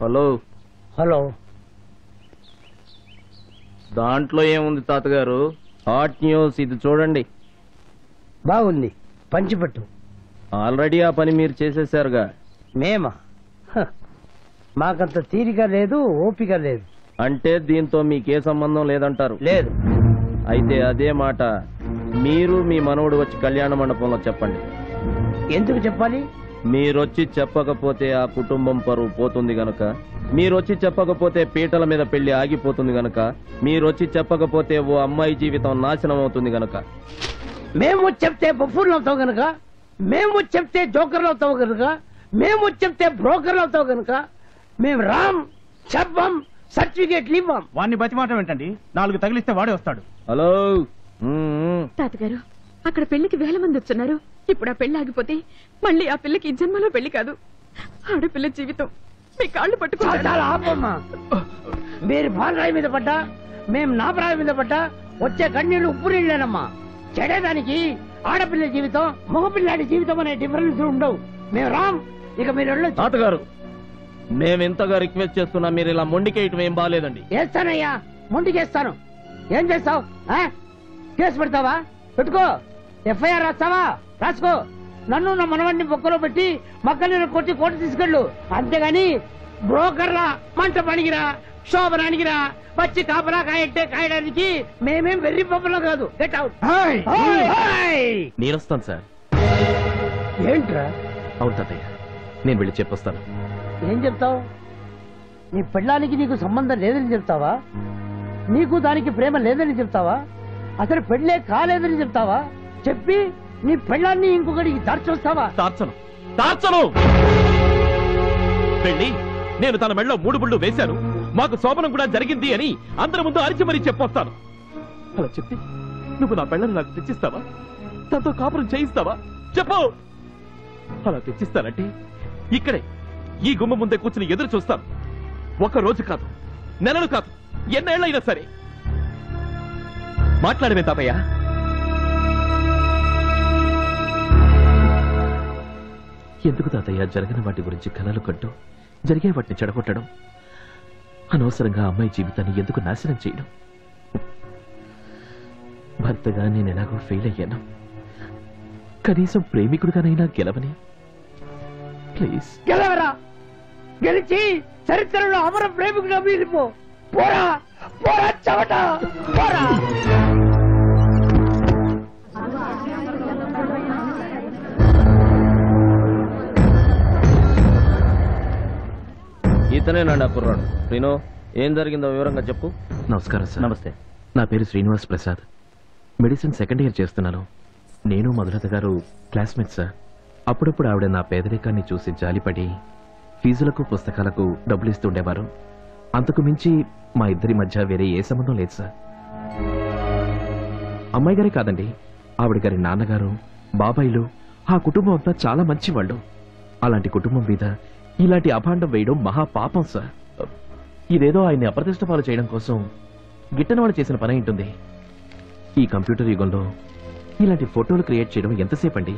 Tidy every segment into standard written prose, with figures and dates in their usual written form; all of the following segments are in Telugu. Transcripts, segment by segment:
Hello hello. దాంట్లో ఏముంది తాతగారు? హాట్ న్యూస్ ఇది చూడండి. బాగుంది, పంచిపెట్టు. ఆల్రెడీ ఆ పని మీరు చేసేసారుగా. మేమా? మాకంత తీరిక లేదు, ఓపిక లేదు. అంటే దీంతో మీకే సంబంధం లేదంటారు? లేదు. అయితే అదే మాట మీరు మీ మనవడు వచ్చి కళ్యాణ మండపంలో చెప్పండి. ఎందుకు చెప్పాలి? మీరొచ్చి చెప్పకపోతే ఆ కుటుంబం పరువు పోతుంది గనక, మీరొచ్చి చెప్పకపోతే పీటల మీద పెళ్లి ఆగిపోతుంది గనక, మీరొచ్చి చెప్పకపోతే ఓ అమ్మాయి జీవితం నాశనం అవుతుంది గనక. మేము చెప్తే బఫూర్లు అవుతావు గనక, మేము చెప్తే జోకర్లు అవుతావు గనక, మేము చెప్తే బ్రోకర్లు అవుతావు గనక మేము రామ్ చెప్పం, సర్టిఫికేట్లు ఇవ్వం. వాడిని బతిమాటం ఏంటండి? 4 తగిలిస్తే వాడే వస్తాడు. హలో తాతగారు, అక్కడ పెళ్లికి 1000 మంది వచ్చున్నారు. ఇప్పుడు ఆ పెళ్లి ఆగిపోతే మళ్ళీ ఆ పిల్లకి ఈ జన్మలో పెళ్లి కాదు, ఆడపిల్ల జీవితం. మీ కాళ్ళు పట్టుకుంటారు. చాలా ఆపమ్మా. మీరు పాలరాయి మీద పడ్డా, మేము నాపరాయి మీద పడ్డా వచ్చే కన్నీళ్లు ఉప్పు నీళ్ళేనమ్మా. చెడేదానికి ఆడపిల్ల జీవితం, మగపిల్లాడి జీవితం అనే డిఫరెన్స్ ఉండవు. మేము రామ్. ఇక మీరు వెళ్ళొచ్చు. తాతగారు, మేమెంతగా రిక్వెస్ట్ చేస్తున్నా మీరు ఇలా మొండికేయటం ఏం బాలేదండి. వేస్తానయ్యా, మొండికేస్తాను. ఏం చేస్తావు? కేసు పెడతావా? పెట్టుకో. ఎఫ్ఐఆర్ రాస్తావా? రాసుకో. నన్ను నా మనవాడిని బొక్కలో పెట్టి మక్కలు కొట్టి కోర్టు తీసుకెళ్ళు. అంతేగాని బ్రోకర్లా మంట పనికిరా, శోభనానికిరా వచ్చి కాపలా కాయట్టే కాయడానికి మేమేం వెర్రి పప్పులో కాదు. Get out. నేను వస్తాను సార్. ఏంట్రా? అవును తాతయ్య, నేను వెళ్ళి చెప్పొస్తాను. ఏం చెప్తావు? నీ పెళ్ళానికి నీకు సంబంధం లేదని చెప్తావా? నీకు దానికి ప్రేమ లేదని చెప్తావా? అసలు పెళ్ళే కాలేదని చెప్తావా? చెప్పి నీ పెళ్ళాన్ని ఇంకొకటికి దార్చొస్తావా? తార్చను. పెళ్ళి నేను తన మెళ్ళలో 3 ముళ్ళు వేశాను, మాకు శోభనం కూడా జరిగింది అని అందరి ముందు అరిచి మరీ చెప్పొస్తాను. అలా చెప్పి నువ్వు నా పెళ్ళని నాకు తెచ్చిస్తావా? తనతో కాపురం చేయిస్తావా? చెప్పు. అలా తెచ్చిస్తానంటే ఇక్కడే ఈ గుమ్మ ముందే కూర్చుని ఎదురు చూస్తాను. 1 రోజు కాదు, నెలలు కాదు, ఎన్నేళ్లైనా సరే. మాట్లాడమే తాతయ్య. ఎందుకు తాతయ్య జరగని వాటి గురించి కలలు కంటూ జరిగే వాటిని చెడగొట్టడం? అనవసరంగా అమ్మాయి జీవితాన్ని ఎందుకు నాశనం చేయడం? భర్తగా నేను ఎలాగో ఫెయిల్ అయ్యాను, కనీసం ప్రేమికుడిగానైనా గెలవని. ప్లీజ్ గెలవరా? గెలిచి చరిత్రలో అమర ప్రేమికుడు మిగిలిపో. పోరా పోరా చవట పోరా. ఇతనేనండి ఆ కుర్రాడు. శ్రీను, ఏం జరిగిందో వివరంగా చెప్పు. నమస్కారం సార్. నమస్తే. నా పేరు Srinivas Prasad. Medicine 2nd year చేస్తున్నాను. నేను మధులత గారు క్లాస్మేట్ సార్. అప్పుడప్పుడు ఆవిడ నా పేదరికాన్ని చూసి జాలిపడి ఫీజులకు పుస్తకాలకు డబ్బులు ఇస్తుండేవారు. అంతకు మించి మా ఇద్దరి మధ్య వేరే ఏ సంబంధం లేదు సార్. అమ్మాయి గారే కాదండి, ఆవిడ గారి నాన్నగారు, బాబాయిలు, ఆ కుటుంబం అంతా చాలా మంచివాళ్ళు. అలాంటి కుటుంబం మీద ఇలాంటి అభాండం వేయడం మహాపాపం సార్. ఇదేదో ఆయన్ని అప్రతిష్ట పాలు చేయడం కోసం గిట్టన వాళ్ళు చేసిన పని ఉంటుంది. ఈ కంప్యూటర్ యుగంలో ఇలాంటి ఫోటోలు క్రియేట్ చేయడం ఎంతసేపు అండి?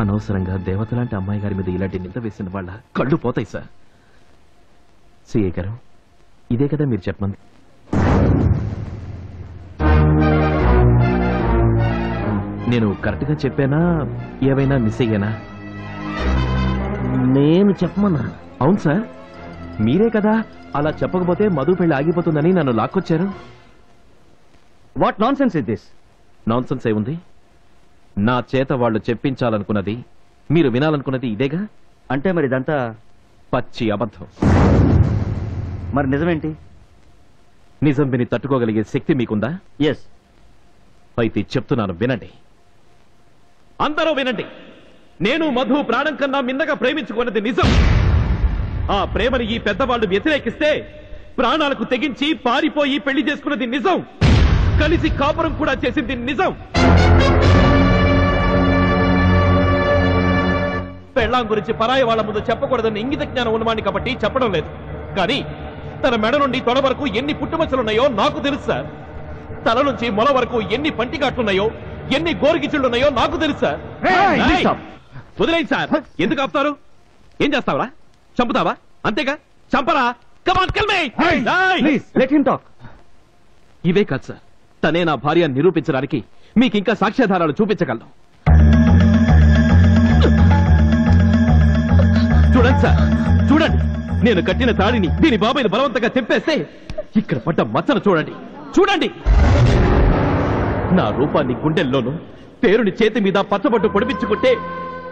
అనవసరంగా దేవత లాంటి అమ్మాయి గారి మీద ఇలాంటి నింద వేసిన వాళ్ళ కళ్ళు పోతాయి సార్. సిఐ గారు, ఇదే కదా మీరు చెప్పమంది? నేను కరెక్ట్ గా చెప్పానా, ఏవైనా మిస్ అయ్యానా? నేను చెప్పమన్నా? అవును సార్, మీరే కదా అలా చెప్పకపోతే మధు పెళ్లి ఆగిపోతుందని నన్ను లాక్కొచ్చారు. What nonsense is this? Nonsense ఏముంది? నా చేత వాళ్ళు చెప్పించాలనుకున్నది, మీరు వినాలనుకున్నది ఇదేగా. అంటే మరి ఇదంతా పచ్చి అబద్ధం. మరి నిజమేంటి? నిజం విని తట్టుకోగలిగే శక్తి మీకుందా? ఎస్. అయితే చెప్తున్నాను, వినండి. అందరూ వినండి. నేను మధు ప్రాణం కన్నా మిన్నగా ప్రేమించుకున్నది నిజం. ఆ ప్రేమని ఈ పెద్దవాళ్లు వ్యతిరేకిస్తే ప్రాణాలకు తెగించి పారిపోయి పెళ్లి చేసుకున్నది నిజం. కలిసి కాపురం కూడా చేసింది నిజం. పెళ్ళాం గురించి పరాయి వాళ్ల ముందు చెప్పకూడదని ఇంగిత జ్ఞానం ఉన్నవాడిని కాబట్టి చెప్పడం లేదు. కానీ తన మెడ నుండి తొడ వరకు ఎన్ని పుట్టుమచ్చలున్నాయో నాకు తెలుసు సార్. తల నుంచి మొల వరకు ఎన్ని పంటిగాట్లున్నాయో, ఎన్ని గోరుగిచ్చులున్నాయో నాకు తెలుసు సార్. వదిలేండి సార్. ఎందుకు ఆపుతారు? ఏం చేస్తావరా? చంపుతావా? అంతేగా. చంపరా come on kill me let him talk. ఇవే కాదు సార్, తనే నా భార్య నిరూపించడానికి మీకు ఇంకా సాక్ష్యాధారాలు చూపించగలను. చూడండి సార్, చూడండి, నేను కట్టిన తాడిని దీని బాబాయిని బలవంతంగా తెంపేస్తే ఇక్కడ పడ్డ మచ్చను చూడండి. చూడండి, నా రూపాన్ని గుండెల్లోనూ పేరుని చేతి మీద పచ్చబొట్టు పొడిపించుకుంటే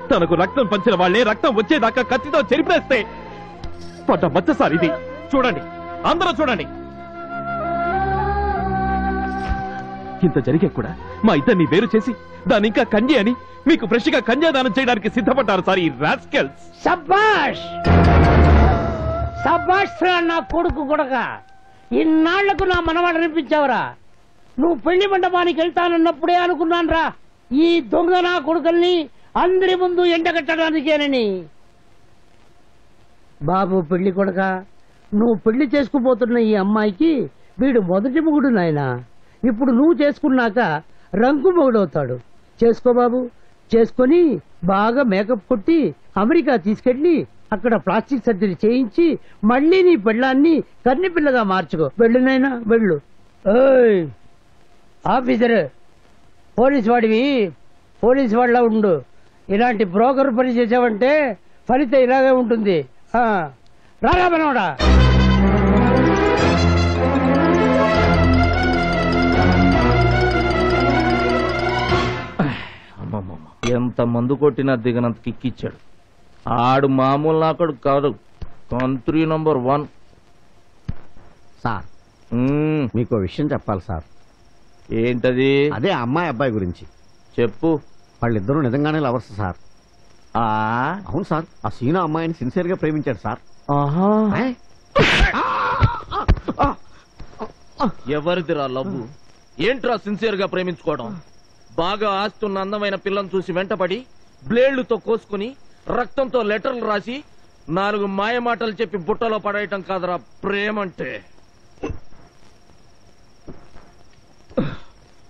తనకు రక్తం పంచిన వాళ్లే రక్తం వచ్చేదాకా కత్తితో చెరిపేస్తే పడ్డ మచ్చ సార్ ఇది. చూడండి, అందరూ చూడండి. ఇంత జరిగే కూడా మా ఇద్దరిని వేరు చేసి దాన్ని ఇంకా కన్య అని మీకు ఫ్రెష్ గా కన్యాదానం చేయడానికి సిద్ధపడ్డారు సార్ ఈ రాస్కెల్స్. సబ్బాష్ సబ్బాష్ రా నా కొడుకు కొడక, ఇన్నాళ్లకు నా మనవాడు అనిపించావురా. నువ్వు పెళ్లి మండపానికి వెళ్తానన్నప్పుడే అనుకున్నాను రా, ఈ దొంగ నా కొడుకుల్ని అందరి ముందు ఎండగట్టడానికేనని. బాబు పెళ్లి కొడక, నువ్వు పెళ్లి చేసుకుపోతున్న ఈ అమ్మాయికి వీడు మొదటి మొగుడు నాయనా. ఇప్పుడు నువ్వు చేసుకున్నాక రంగు మొగుడవుతాడు. చేసుకో బాబు, చేసుకొని బాగా మేకప్ కొట్టి అమెరికా తీసుకెళ్లి అక్కడ ప్లాస్టిక్ సర్జరీ చేయించి మళ్ళీ నీ పెళ్ళాన్ని కన్ని పిల్లగా మార్చుకో. వెళ్ళు నాయనా వెళ్ళు. ఓయ్ ఆఫీసర్, పోలీసు వాడివి పోలీసు వాళ్ళ ఉండు. ఇలాంటి బ్రోకర్ పని చేసావంటే ఫలితం ఇలాగే ఉంటుంది. రారా మనోడా. ఎంత మందు కొట్టినా దిగనంత కిక్కిచ్చాడు. ఆడు మామూలు నాకడు కాదు, కంట్రీ నంబర్ 1. సార్ మీకు విషయం చెప్పాలి సార్. ఏంటది? అదే అమ్మాయి అబ్బాయి గురించి. చెప్పు. వాళ్ళిద్దరూ నిజంగానే లవర్స్ సార్. అవును సార్, ఆ సీనా అమ్మాయిని సిన్సియర్ గా ప్రేమించాడు సార్. ఎవరిదిరా లవ్వు? ఏంట్రా సిన్సియర్ గా ప్రేమించుకోవడం? బాగా ఆస్తున్న అందమైన పిల్లని చూసి వెంటపడి బ్లేడ్లతో కోసుకుని రక్తంతో లెటర్లు రాసి 4 మాయ మాటలు చెప్పి బుట్టలో పడేయటం కాదురా ప్రేమంటే.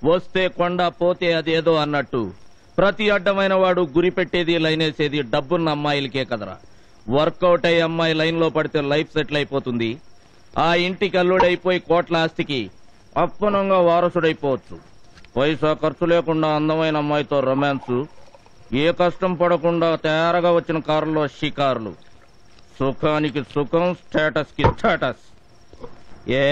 వస్తే కొండ పోతే అదేదో అన్నట్టు ప్రతి అడ్డమైన వాడు గురి పెట్టేది లైనేసేది డబ్బున్న అమ్మాయిలకే కదరా. వర్కౌట్ అయ్యే అమ్మాయి లైన్ లో పడితే లైఫ్ సెటిల్ అయిపోతుంది. ఆ ఇంటికి అల్లుడైపోయి కోట్ల ఆస్తికి అప్పనంగా వారసుడైపోవచ్చు. పైసా ఖర్చు లేకుండా అందమైన అమ్మాయితో రొమాన్స్, ఏ కష్టం పడకుండా తయారుగా వచ్చిన కారులో షికారులు, సుఖానికి సుఖం, స్టేటస్ కి స్టేటస్. ఏ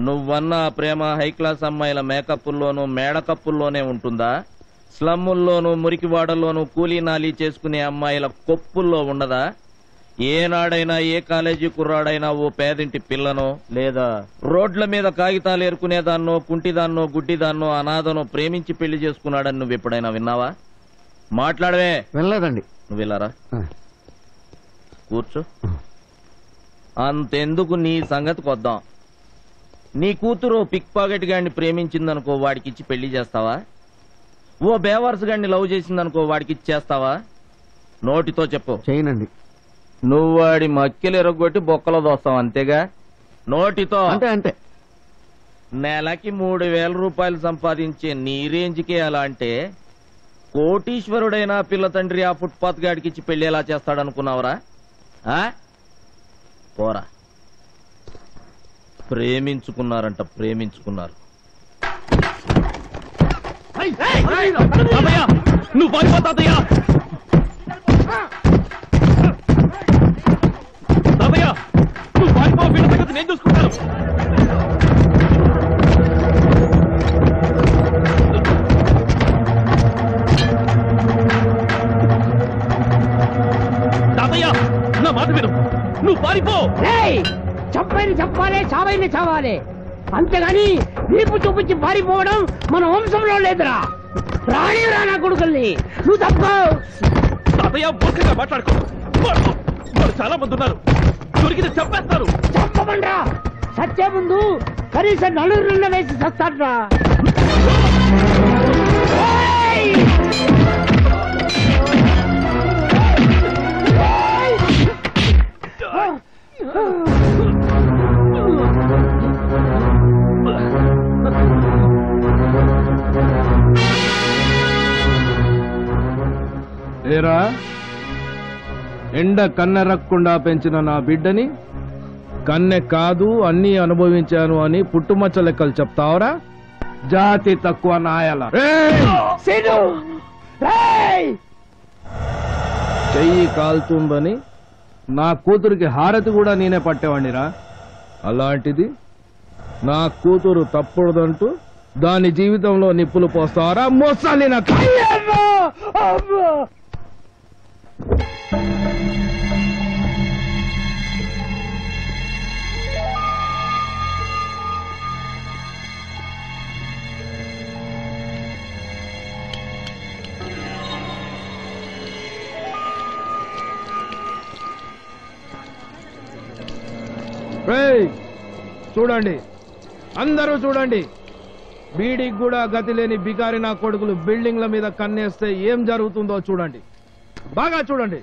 నువ్వన్న ప్రేమ హై క్లాస్ అమ్మాయిల మేకప్పుల్లోనూ మేడకప్పుల్లోనే ఉంటుందా? స్లమ్ముల్లోనూ మురికివాడల్లోనూ కూలీ నాలీ చేసుకునే అమ్మాయిల కొప్పుల్లో ఉండదా? ఏనాడైనా ఏ కాలేజీ కుర్రాడైనా ఓ పేదింటి పిల్లనో లేదా రోడ్ల మీద కాగితాలు ఏరుకునేదాన్నో కుంటిదాన్నో గుడ్డిదాన్నో అనాథనో ప్రేమించి పెళ్లి చేసుకున్నాడని నువ్వు ఎప్పుడైనా విన్నావా? మాట్లాడవే. వెళ్ళలేదండి. నువ్వు వెళ్ళారా? కూర్చో. అంతెందుకు, నీ సంగతికి వద్దాం. నీ కూతురు పిక్ పాకెట్ గాడిని ప్రేమించిందనుకో, వాడికిచ్చి పెళ్లి చేస్తావా? ఓ బేవర్స్ గాడిని లవ్ చేసిందనుకో, వాడికిచ్చి చేస్తావా? నోటితో చెప్పు. చేయనండి. నువ్వు వాడి మక్కెలు ఎరగొట్టి బొక్కలో దోస్తావు అంతేగా? నోటితో. అంటే అంటే నెలకి 3,000 రూపాయలు సంపాదించే నీ రేంజ్కే అలా అంటే కోటీశ్వరుడైనా పిల్ల తండ్రి ఆ ఫుట్పాత్ గాడికిచ్చి పెళ్లి ఎలా చేస్తాడనుకున్నావురా? పోరా. ప్రేమించుకున్నారంట, ప్రేమించుకున్నారు. నువ్వు పారిపోతాదయ్యా. తాతయ్య నువ్వు పారిపో, వీళ్ళ సంగతి నేను చూసుకుంటాను. తాతయ్య నా మాట విను, నువ్వు పారిపో. చంపైన చంపాలి, చావైన చావాలి, అంతేగాని వీపు చూపించి పారిపోవడం మన వంశంలో లేదురా. రాణిరా నా కొడుకుల్ని. నువ్వు తప్పుకో. తాతయ్య మూర్ఖంగా మాట్లాడుకో. వాళ్ళు చాలా మంది ఉన్నారు, దొరికితే చంపేస్తారు. చంపమండ్రా. సత్య ముందు కనీసం 4 వేసి చస్తాడ్రా. ఏరా ఎండ కన్నెరక్కుండా పెంచిన నా బిడ్డని కన్నె కాదు అన్నీ అనుభవించాను అని పుట్టుమచ్చ లెక్కలు చెప్తావరా? జాతి తక్కువ నాయల. సీను రేయ్! చెయ్యి కాలుతుందని నా కూతురికి హారతి కూడా నేనే పట్టేవాడినిరా. అలాంటిది నా కూతురు తప్పదంటూ దాని జీవితంలో నిప్పులు పోస్తావరా? మోసాలి నా చూడండి, అందరూ చూడండి. బీడీకి కూడా గతి లేని బికారి నా కొడుకులు బిల్డింగ్ల మీద కన్నేస్తే ఏం జరుగుతుందో చూడండి, బాగా చూడండి.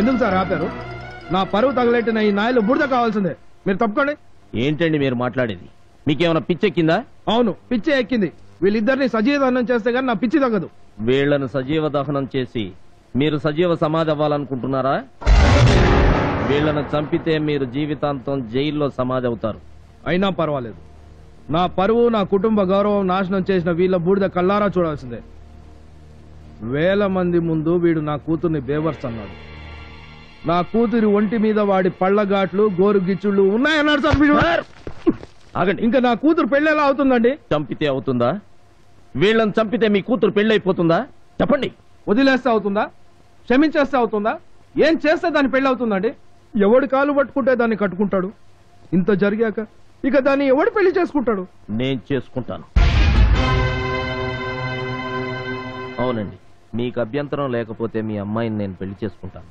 ఎందుకు సార్ ఆపారు? నా పరువు తగలెట్టిన ఈ నాయలు బురద కావాల్సిందే. మీరు తప్పుకోండి. ఏంటండి మీరు మాట్లాడేది? మీకేమైనా పిచ్చెక్కిందా? అవును, పిచ్చే ఎక్కింది. వీళ్ళిద్దరిని సజీవ దహనం చేస్తే గానీ నా పిచ్చి తగ్గదు. వీళ్లను సజీవ దహనం చేసి మీరు సజీవ సమాధి అవ్వాలనుకుంటున్నారా? వీళ్లను చంపితే మీరు జీవితాంతం జైల్లో సమాధి అవుతారు. అయినా పర్వాలేదు. నా పరువు, నా కుటుంబ గౌరవం నాశనం చేసిన వీళ్ళ బూడిద కళ్ళారా చూడాల్సిందే. వేల మంది ముందు వీడు నా కూతుర్ని బేవర్స్ అన్నాడు. నా కూతురి ఒంటి మీద వాడి పళ్ళగాట్లు, గోరు గిచ్చుళ్ళు ఉన్నాయన్నాడు సార్ వీడు. ఆగండి. ఇంకా నా కూతురు పెళ్లి ఎలా అవుతుందండి? చంపితే అవుతుందా? వీళ్ళని చంపితే మీ కూతురు పెళ్లి అయిపోతుందా? చెప్పండి. వదిలేస్తే అవుతుందా? క్షమించేస్తే అవుతుందా? ఏం చేస్తే దాన్ని పెళ్లి అవుతుందండి? ఎవడి కాలు పట్టుకుంటే దాన్ని కట్టుకుంటాడు. ఇంత జరిగాక ఇక దాన్ని ఎవడు పెళ్లి చేసుకుంటాడు? నేను చేసుకుంటాను. అవునండి, మీకు అభ్యంతరం లేకపోతే మీ అమ్మాయిని నేను పెళ్లి చేసుకుంటాను.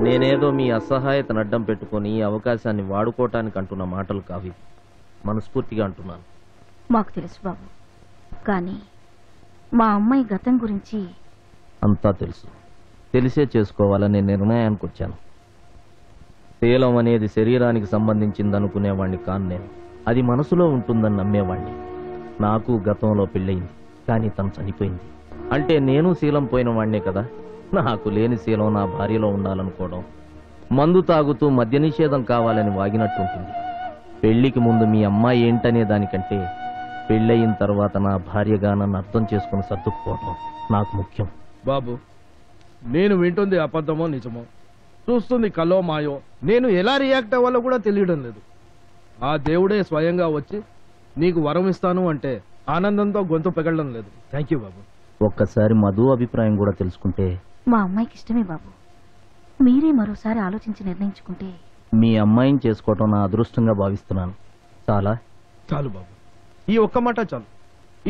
నేనేదో మీ అసహాయతను అడ్డం పెట్టుకుని ఈ అవకాశాన్ని వాడుకోవటానికి అంటున్న మాటలు కావి, మనస్ఫూర్తిగా అంటున్నాను. మాకు తెలుసు బాబు, కానీ మా అమ్మాయి గతం గురించి అంతా తెలుసు. తెలిసే చేసుకోవాలనే నిర్ణయానికి వచ్చాను. శీలం అనేది శరీరానికి సంబంధించింది అనుకునేవాణ్ణి కాను నేను. అది మనసులో ఉంటుందని నమ్మేవాణ్ణి. నాకు గతంలో పెళ్ళయింది, కానీ తను చనిపోయింది. అంటే నేను శీలం పోయిన వాణ్ణే కదా. నాకు లేని శీలం నా భార్యలో ఉండాలనుకోవడం, మందు తాగుతూ మద్య నిషేధం కావాలని వాగినట్టుంటుంది. పెళ్లికి ముందు మీ అమ్మాయి ఏంటనే దానికంటే పెళ్ళయిన తర్వాత నా భార్యగా నన్ను అర్థం చేసుకుని సర్దుకుపోవడం నాకు ముఖ్యం. బాబు, నేను వింటుంది అబద్ధమో నిజమో, చూస్తుంది కలో మాయో, నేను ఎలా రియాక్ట్ అవ్వాలో కూడా తెలియడం లేదు. ఆ దేవుడే స్వయంగా వచ్చి నీకు వరం ఇస్తాను అంటే ఆనందంతో గొంతు పెగలడం లేదు. థ్యాంక్ యూ బాబు. ఒక్కసారి మధు అభిప్రాయం కూడా తెలుసుకుంటే. మా అమ్మాయికి ఇష్టమే బాబు. మీరే మరోసారి ఆలోచించి నిర్ణయించుకుంటే. మీ అమ్మాయిని చేసుకోవటం నా అదృష్టంగా భావిస్తున్నాను. చాలా చాలు బాబు, ఈ ఒక్క మాట చాలు.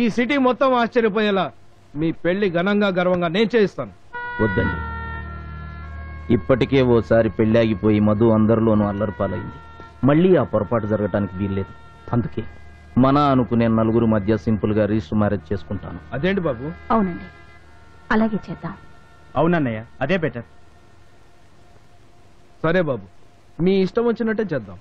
ఈ సిటీ మొత్తం ఆశ్చర్యపోయేలా మీ పెళ్లి ఘనంగా గర్వంగా నేను చేయిస్తాను. వద్దండి, ఇప్పటికే ఓసారి పెళ్ళాగిపోయి మధు అందరిలోనూ అల్లరిపాలైంది. మళ్ళీ ఆ పొరపాటు జరగటానికి వీల్లేదు. అందుకే మన అనుకునే నలుగురు మధ్య సింపుల్ గా రిజిస్టర్ మ్యారేజ్ చేసుకుంటాను. అదేంటి బాబు? అవునండి, అలాగే చేద్దాం. అవునన్నయ్య, అదే బెటర్. సరే బాబు, మీ ఇష్టం వచ్చినట్టే చేద్దాం.